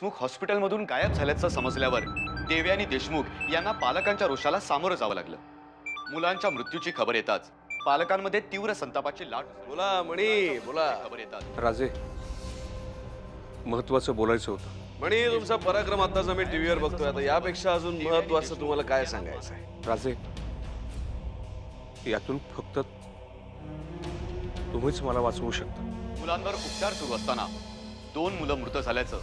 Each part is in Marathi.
देशमुख हॉस्पिटलमधून गायब झाल्याचं समजल्यावर देवे आणि देशमुख यांना पालकांच्या रोषाला सामोरं जावं लागलं. मुलांच्या मृत्यूची खबर येताच पालकांमध्ये तीव्र संतापाची लाट बोला मणी बोला. खबर येतात. राजे, महत्वाचं बोलायचं होतं. मणी, तुमचा पराक्रम आताच आम्ही टीव्हीवर बघतोय. आता यापेक्षा अजून महत्वाचं तुम्हाला काय सांगायचं आहे? राजे, यातून फक्त तुम्हीच मला वाचवू शकता. मुलांवर उपचार सुरू असताना 2 मुलं मृत झाल्याचं.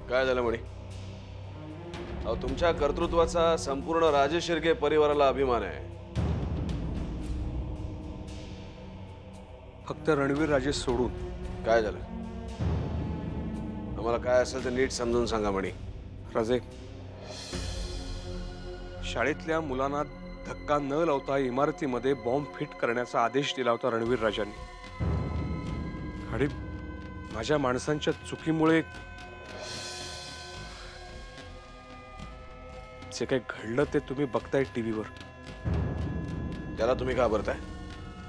काय झालं मणी? अहो, तुमच्या कर्तृत्वाचा संपूर्ण राजे शिर्के परिवाराला अभिमान आहे. फक्त रणवीर राजे सोडून. काय झालं? आम्हाला काय असेल ते नीट समजून सांगा मणी. राजे, शाळेतल्या मुलांना धक्का न लावता इमारतीमध्ये बॉम्ब फिट करण्याचा आदेश दिला होता रणवीर राजांनी. आणि माझ्या माणसांच्या चुकीमुळे जे काही घडलं ते तुम्ही बघताय टीव्हीवर. त्याला तुम्ही घाबरताय?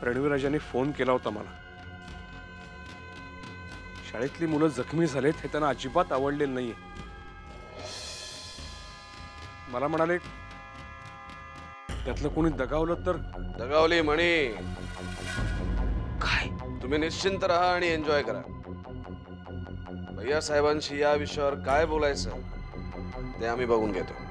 रणवीर राजांनी फोन केला होता मला. शाळेतली मुलं जखमी झालेत हे त्यांना अजिबात आवडलेलं नाहीये. मला म्हणाले त्यातलं कोणी दगावलं तर. दगावली मणी. काय? तुम्ही निश्चिंत राहा आणि एन्जॉय करा. भैया साहेबांशी या विषयावर काय बोलायचं ते आम्ही बघून घेतो.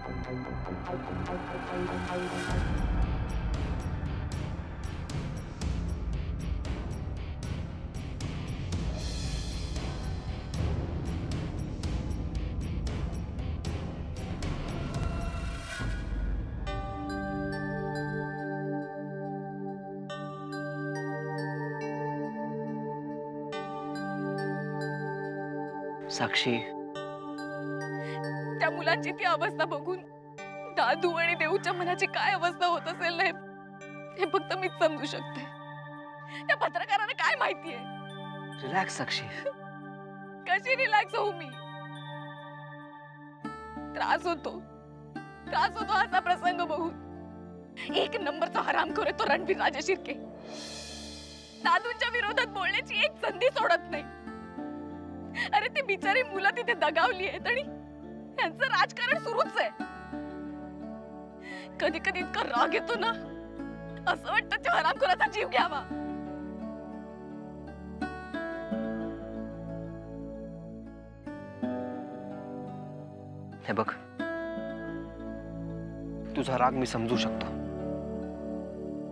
साक्षी, त्या मुलांची ती अवस्था बघून दादू आणि देऊच्या मनाची काय अवस्था होत असेल ना, हे फक्त मीच समजू शकते. त्या पत्रकारांना काय माहितीये? रिलॅक्स साक्षी. कशी रिलॅक्स होऊ मी? त्रास होतो असा प्रसंग बघून. 1 नंबरचा हरामखोर आहे तो रणवीर राजे शिर्के. दादूंच्या विरोधात बोलण्याची एक संधी सोडत नाही. अरे ती बिचारी मुलं तिथे दगावली आहेत आणि त्यांचं राजकारण सुरूच आहे. कधी कधी इतका राग येतो ना, असं वाटतं त्या हरामखोराचा जीव घ्यावा. हे बघ, तुझा राग मी समजू शकतो,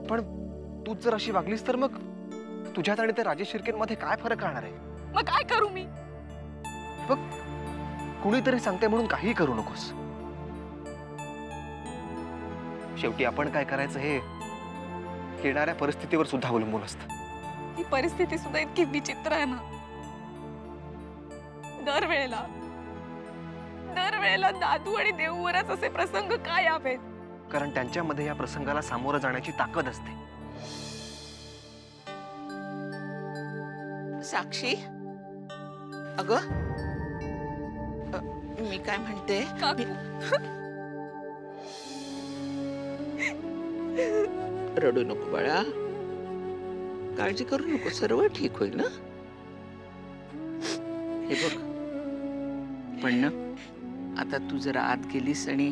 पण तूच जर अशी वागलीस तर मग तुझ्यात आणि त्या राजेश शिर्केंमध्ये काय फरक राहणार आहे? मग काय करू मी? बघ, कुणीतरी सांगते म्हणून काही करू नकोस. शेवटी आपण काय करायचं हे येणाऱ्या परिस्थितीवर सुद्धा अवलंबून असतं. ही परिस्थिती सुद्धा इतकी विचित्र आहे ना. दरवेळेला दादू आणि देऊवरच असे प्रसंग काय यावेत? कारण त्यांच्यामध्ये या प्रसंगाला सामोरं जाण्याची ताकद असते. साक्षी, अगं मी काय म्हणते, रडू नको बाळा, काळजी करू नको, सर्व ठीक होईल ना. हे बघ, पण ना आता तू जरा आत गेलीस आणि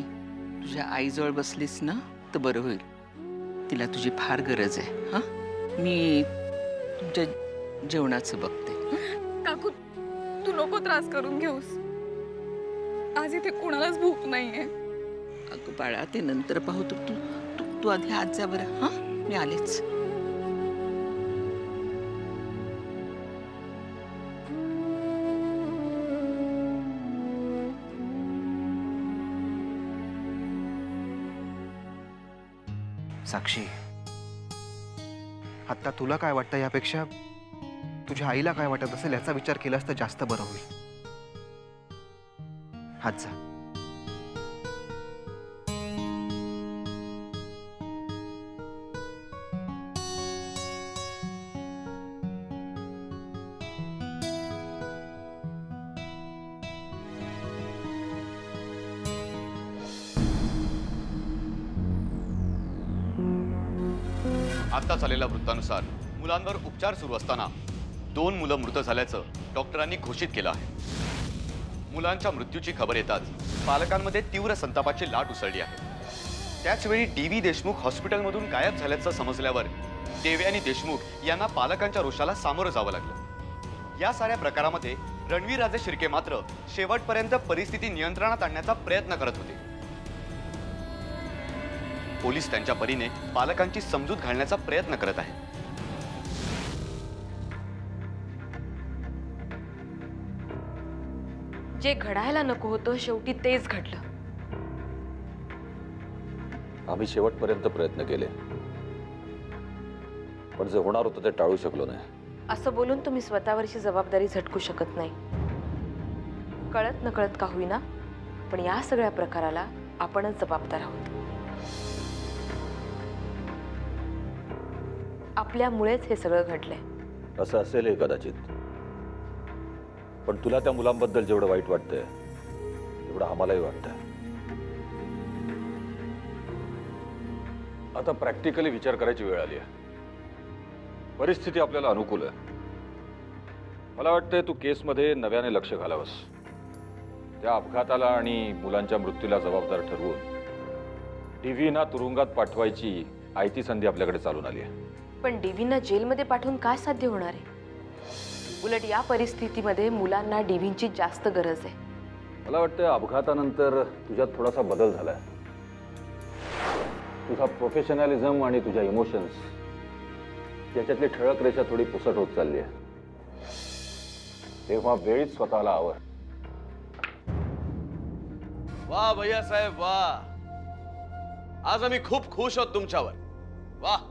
तुझ्या आईजवळ बसलीस ना तर बरं होईल. तिला तुझी फार गरज आहे. हा, मी तुमच्या जेवणाचं बघते. काकू, तू नको त्रास करून घेऊस. आज इथे कुणालाच भूक नाहीये. अगं बाळा, ते नंतर पाहू. तू तू तू आधी आत जा बरं. हा, मी आलेच. साक्षी, आता तुला काय वाटतं यापेक्षा तुझ्या आईला काय वाटत असेल याचा विचार केलास तर जास्त बरं होईल. हात जा. आता झालेल्या वृत्तानुसार मुलांवर उपचार सुरू असताना 2 मुलं मृत झाल्याचं डॉक्टरांनी घोषित केलं आहे. मुलांच्या मृत्यूची खबर येताच पालकांमध्ये तीव्र संतापाची लाट उसळली आहे. त्याचवेळी डी.व्ही. देशमुख हॉस्पिटलमधून गायब झाल्याचं समजल्यावर देवयानी देशमुख यांना पालकांच्या रोषाला सामोरं जावं लागलं. या साऱ्या प्रकारामध्ये रणवीर राजे शिर्के मात्र शेवटपर्यंत परिस्थिती नियंत्रणात आणण्याचा प्रयत्न करत होते. पोलीस त्यांच्या परीने पालकांची समजूत घालण्याचा प्रयत्न करत आहेत. जे घडायला नको होतं शेवटी तेच घडलं. आम्ही शेवटपर्यंत प्रयत्न केले, पण जे होणार होतं ते टाळू शकलो नाही. असं बोलून तुम्ही स्वतःवरची जबाबदारी झटकू शकत नाही. कळत नकळत का होईना, पण या सगळ्या प्रकाराला आपणच जबाबदार आहोत. आपल्यामुळेच हे सगळं घडलंय. असं असेलही कदाचित, पण तुला त्या मुलांबद्दल जेवढं वाईट वाटतंय तेवढं आम्हालाही वाटतंय. आता प्रॅक्टिकली विचार करायची वेळ आली आहे. परिस्थिती आपल्याला अनुकूल आहे. मला वाटतंय तू केसमध्ये नव्याने लक्ष घालावंस. त्या अपघाताला आणि मुलांच्या मृत्यूला जबाबदार ठरवून डी.व्ही.ना तुरुंगात पाठवायची आयती संधी आपल्याकडे चालून आली आहे. पण डी.व्हींना जेलमध्ये पाठवून काय साध्य होणार आहे? उलट या परिस्थितीमध्ये मुलांना डी.व्हींची जास्त गरज आहे. मला वाटतं अपघातानंतर तुझ्यात थोडासा बदल झालाय. तुझा प्रोफेशनॅलिझम आणि तुझ्या इमोशन्स याच्यातली ठळक रेषा थोडी पुसट होत चालली आहे. तेव्हा वेळीच स्वतःला आवर. वाह भैया साहेब वाह, आज आम्ही खूप खुश आहोत तुमच्यावर. वाह,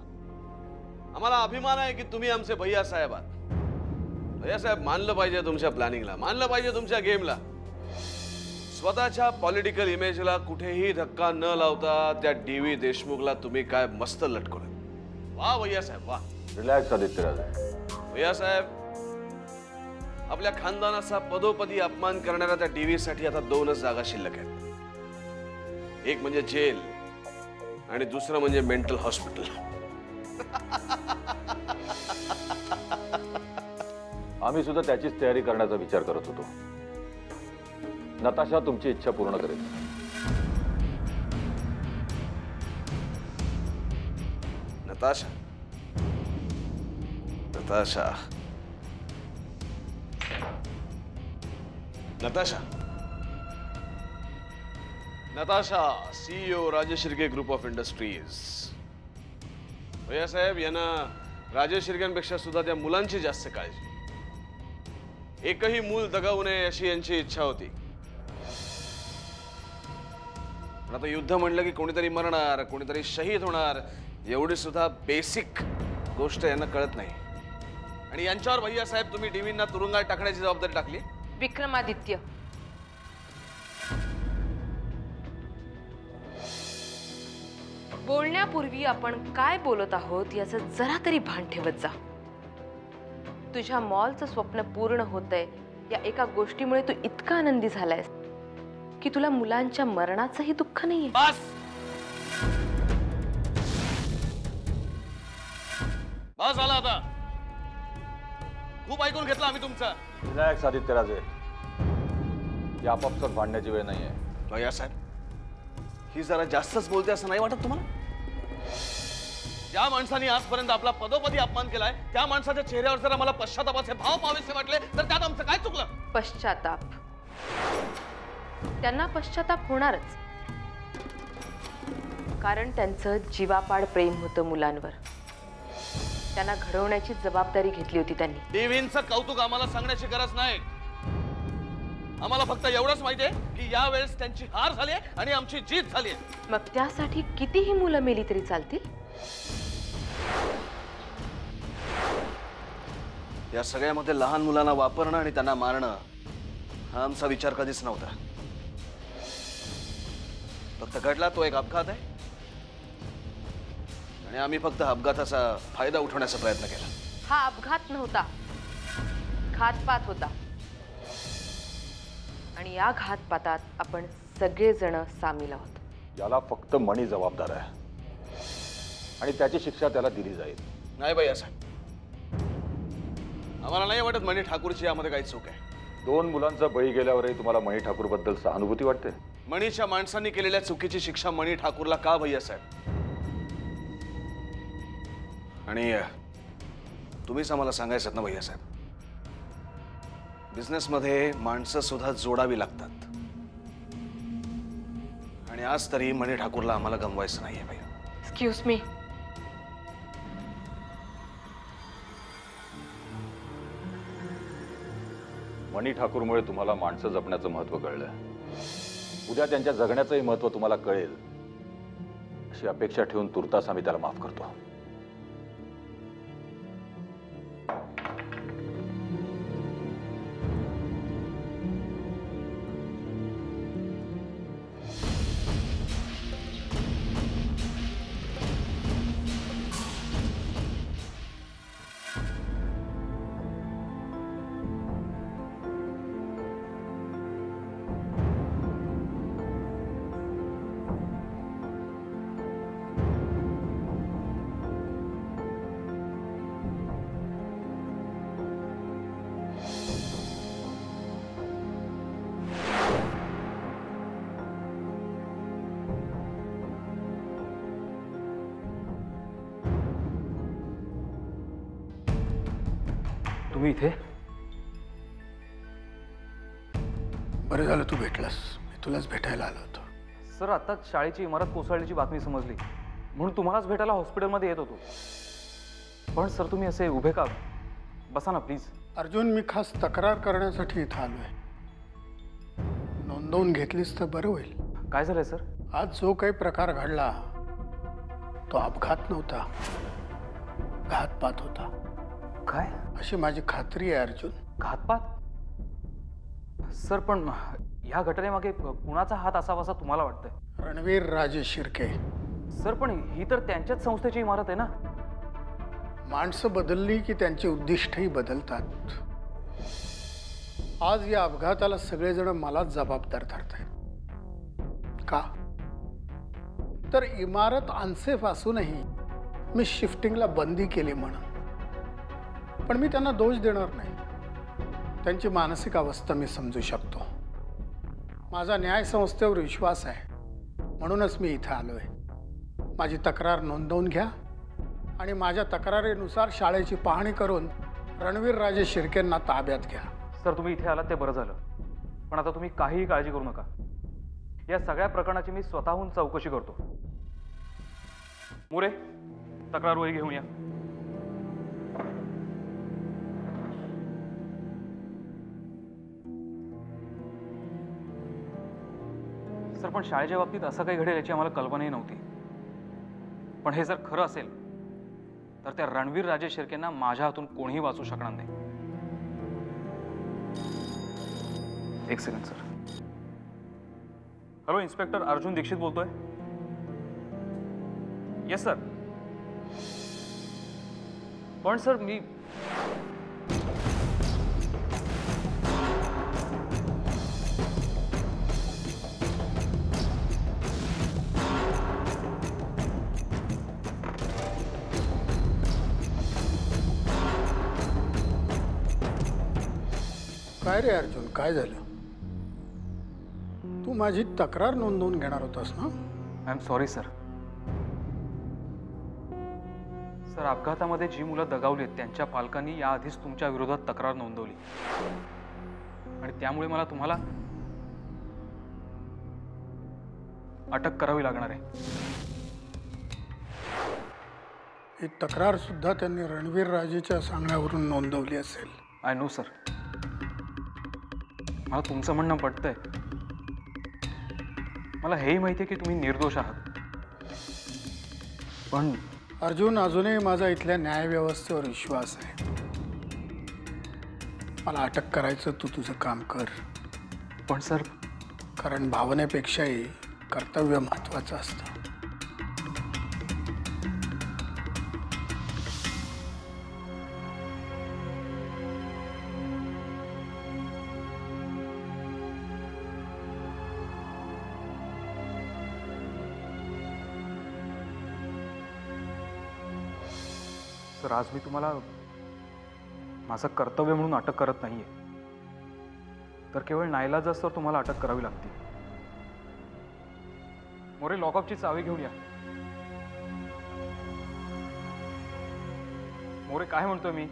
आम्हाला अभिमान आहे की तुम्ही आमचे भैया साहेब आहात. भैया साहेब, मानलं पाहिजे तुमच्या प्लॅनिंगला, मानलं पाहिजे तुमच्या गेमला. स्वतःच्या पॉलिटिकल इमेजला कुठेही धक्का न लावता त्या डी.व्ही. देशमुखला तुम्ही काय मस्त लटकवलं. वाह भैया साहेब वाह. रिलॅक्स आदित्यराज. भैया साहेब, आपल्या खानदानाचा पदोपदी अपमान करणाऱ्या त्या डी.व्ही. साठी आता 2च जागा शिल्लक आहेत. एक म्हणजे जेल आणि दुसरं म्हणजे मेंटल हॉस्पिटल. आम्ही सुद्धा त्याचीच तयारी करण्याचा विचार करत होतो. नताशा तुमची इच्छा पूर्ण करेल. Natasha, Natasha, Natasha, Natasha, CEO Rajesh Shirke group of industries. भैया साहेब, यांना राजेश शिर्केंपेक्षा सुद्धा त्या मुलांची जास्त काळजी. एकही मूल दगावू नये अशी यांची इच्छा होती. पण आता युद्ध म्हणलं की कोणीतरी मरणार, कोणीतरी शहीद होणार, एवढी सुद्धा बेसिक गोष्ट यांना कळत नाही. आणि यांच्यावर भैया साहेब तुम्ही डी.व्हींना तुरुंगात टाकण्याची जबाबदारी टाकली. विक्रमादित्य, बोलण्यापूर्वी आपण काय बोलत आहोत याचं जरा तरी भान ठेवत जा. तुझ्या मॉलचं स्वप्न पूर्ण होतंय या एका गोष्टीमुळे तू इतका आनंदी झालायस की तुला मुलांच्या मरणाचंही दुःख नाहीये. बस बस झाला आता. खूप ऐकून घेतलं आम्ही तुमचं. रिलॅक्स आदित्यराजे. या आपापसात भांडण्याची वेळ नाहीये. भैया साहेब, ही जरा जास्तच बोलते असं नाही वाटत तुम्हाला? ज्या माणसाने आजपर्यंत आपला पदोपदी अपमान केलाय त्या माणसाच्या चेहऱ्यावर जर आम्हाला पश्चातापाचे भाव पाहावेसे वाटले तर त्यात आमचं काय चुकलं? पश्चाताप, त्यांना पश्चाताप होणारच, कारण त्यांचं जीवापाड प्रेम होतं मुलांवर. त्यांना घडवण्याची जबाबदारी घेतली होती त्यांनी. डी.व्हींचं कौतुक आम्हाला सांगण्याची गरज नाही. आम्हाला फक्त एवढंच माहिती आहे की यावेळेस त्यांची हार झाली आहे आणि आमची जीत झाली आहे. मग त्यासाठी कितीही मुलं मेली तरी चालतील. या सगळ्यामध्ये लहान मुलांना वापरणं आणि त्यांना मारणं हा आमचा विचार कधीच नव्हता. फक्त घडला तो एक अपघात आहे आणि आम्ही फक्त अपघाताचा फायदा उठवण्याचा प्रयत्न केला. हा अपघात नव्हता, घातपात होता. आणि या घातपातात आपण सगळेजण सामील आहोत. याला फक्त मणी जबाबदार आहे आणि त्याची शिक्षा त्याला दिली जाईल. नाही भैया साहेब, आम्हाला नाही वाटत मणी ठाकूरची यामध्ये काही चूक आहे. 2 मुलांचा बळी गेल्यावरही तुम्हाला मणी ठाकूर बद्दल सहानुभूती वाटते? मणीच्या माणसांनी केलेल्या चुकीची शिक्षा मणी ठाकूरला का भैयासाहेब? आणि तुम्हीच आम्हाला सांगायचं ना भैयासाहेब, बिझनेसमध्ये माणसं सुद्धा जोडावी लागतात. आणि आज तरी मणी ठाकूरला आम्हाला गमवायचं नाहीये भैया. Excuse me. मणी ठाकूरमुळे तुम्हाला माणसं जपण्याचं महत्त्व कळलं. उद्या त्यांच्या जगण्याचंही महत्त्व तुम्हाला कळेल अशी अपेक्षा ठेवून तुर्तास आम्ही त्याला माफ करतो. तुम्ही इथे? बरं झालं तू भेटलास. मी तुलाच भेटायला आलो होतो. सर, आत्ताच शाळेची इमारत कोसळल्याची बातमी समजली म्हणून तुम्हालाच भेटायला हॉस्पिटलमध्ये येत होतो. पण सर, तुम्ही असे उभे का? बसा ना प्लीज. अर्जुन, मी खास तक्रार करण्यासाठी इथं आलोय. नोंदवून घेतलीस तर बरं होईल. काय झालंय सर? आज जो काही प्रकार घडला तो अपघात नव्हता, घातपात होता. काय? अशी माझी खात्री आहे अर्जुन. घातपात? सर, पण ह्या घटनेमागे कुणाचा हात असावा असं तुम्हाला वाटतंय? रणवीर राजे शिर्के. सर, पण ही तर त्यांच्याच संस्थेची इमारत आहे ना. माणसं बदलली की त्यांची उद्दिष्टही बदलतात. आज या अपघाताला सगळेजण मलाच जबाबदार धरतायत. का? तर इमारत अनसेफ असूनही मी शिफ्टिंगला बंदी केली म्हणून. पण मी त्यांना दोष देणार नाही. त्यांची मानसिक अवस्था मी समजू शकतो. माझा न्यायसंस्थेवर विश्वास आहे म्हणूनच मी इथं आलोय. माझी तक्रार नोंदवून घ्या आणि माझ्या तक्रारीनुसार शाळेची पाहणी करून रणवीर राजे शिर्केंना ताब्यात घ्या. सर, तुम्ही इथे आलात ते बरं झालं. पण आता तुम्ही काहीही काळजी करू नका. या सगळ्या प्रकरणाची मी स्वतःहून चौकशी करतो. मोरे, तक्रार वही घेऊन या. सर, पण शाळेच्या बाबतीत असं काही घडेल याची आम्हाला कल्पनाही नव्हती. पण हे जर खरं असेल तर त्या रणवीर राजे शिर्केंना माझ्या हातून कोणीही वाचू शकणार नाही. एक second sir. Hello, inspector Arjun Dixit बोलतोय. Yes sir. पण सर, मी काय रे अर्जुन, काय झालं? तू माझी तक्रार नोंदवून घेणार होतास ना? I am sorry sir. Sir, अपघातामध्ये जी मुलं दगावली आहेत त्यांच्या पालकांनी याआधीच तुमच्या विरोधात तक्रार नोंदवली आणि त्यामुळे मला तुम्हाला अटक करावी लागणार आहे. ही तक्रार सुद्धा त्यांनी रणवीर राजेच्या सांगण्यावरून नोंदवली असेल. I know sir. मला तुमचं म्हणणं पटतंय. मला हेही माहिती आहे की तुम्ही निर्दोष आहात. पण अर्जुन, अजूनही माझा इथल्या न्यायव्यवस्थेवर विश्वास आहे. मला अटक करायचं, तू तुझं काम कर. पण सर, कारण भावनेपेक्षाही कर्तव्य महत्त्वाचं असतं. सर, आज मी तुम्हाला माझं कर्तव्य म्हणून अटक करत नाहीये. तर केवळ नाईलाजास्तव तुम्हाला अटक करावी लागते. मोरे, लॉकअपची चावी घेऊन या. मोरे, काय म्हणतोय मी?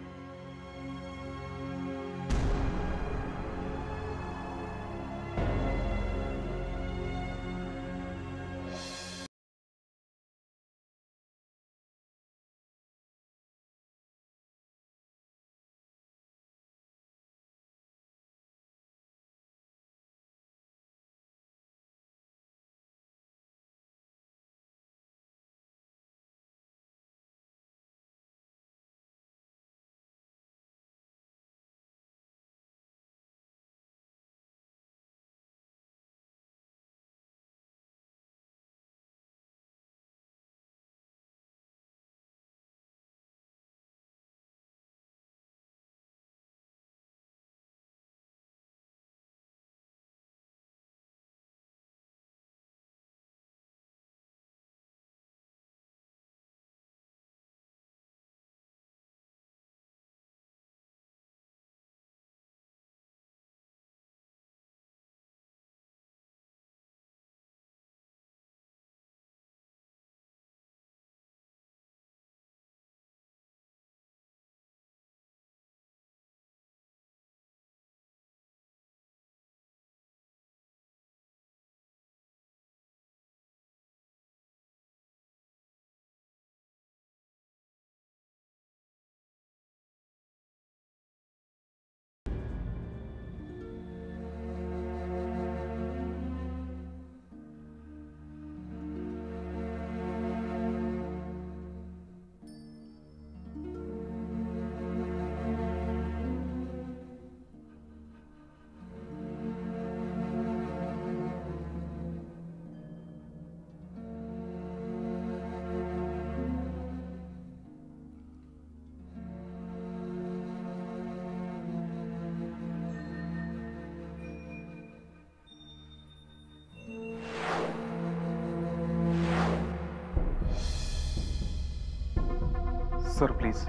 Sir, please.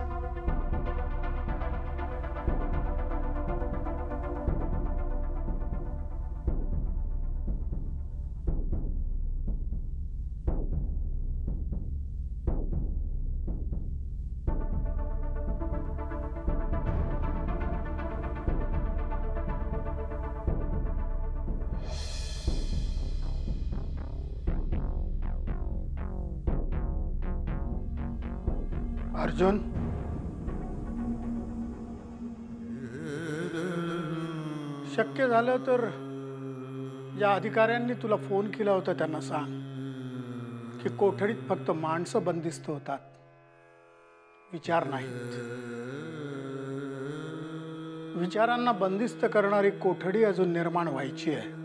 अर्जुन, शक्य झालं तर या अधिकाऱ्यांनी तुला फोन केला होता त्यांना सांग की कोठडीत फक्त माणसं बंदिस्त होतात, विचार नाहीत. विचारांना बंदिस्त करणारी कोठडी अजून निर्माण व्हायची आहे.